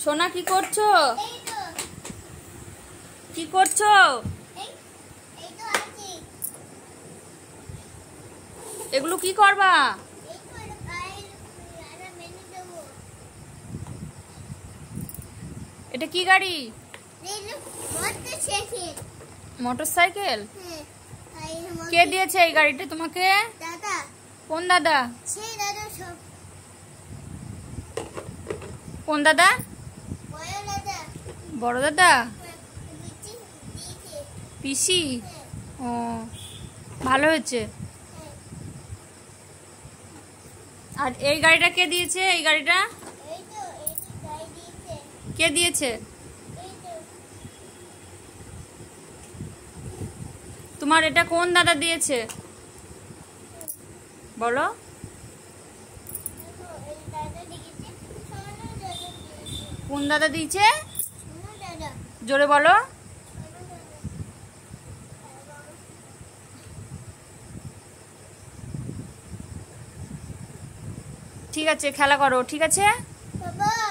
সোনা কি করছো? কি করছো? এগুলো কি করবা? এটা কি গাড়ি? মোটরসাইকেল। কে দিয়েছে এই গাড়িটা তোমাকে? দাদা। কোন দাদা? সেই দাদা সব। কোন দাদা? বড় দাদা। বড় দাদা? দিয়েছে। পিসি? ও, ভালো হয়েছে। আর এই গাড়িটা কে দিয়েছে? এই গাড়িটা এই তো এই গাড়ি দিয়েছে। কে দিয়েছে? এই তো তোমার এটা কোন দাদা দিয়েছে বলো? এই দাদা দিয়েছে। সোনা দাদা দিয়েছে। কোন দাদা দিয়েছে? সোনা দাদা। জোরে বলো। সোনা দাদা। ঠিক আছে, খেলা করো। ঠিক আছে। বাবা।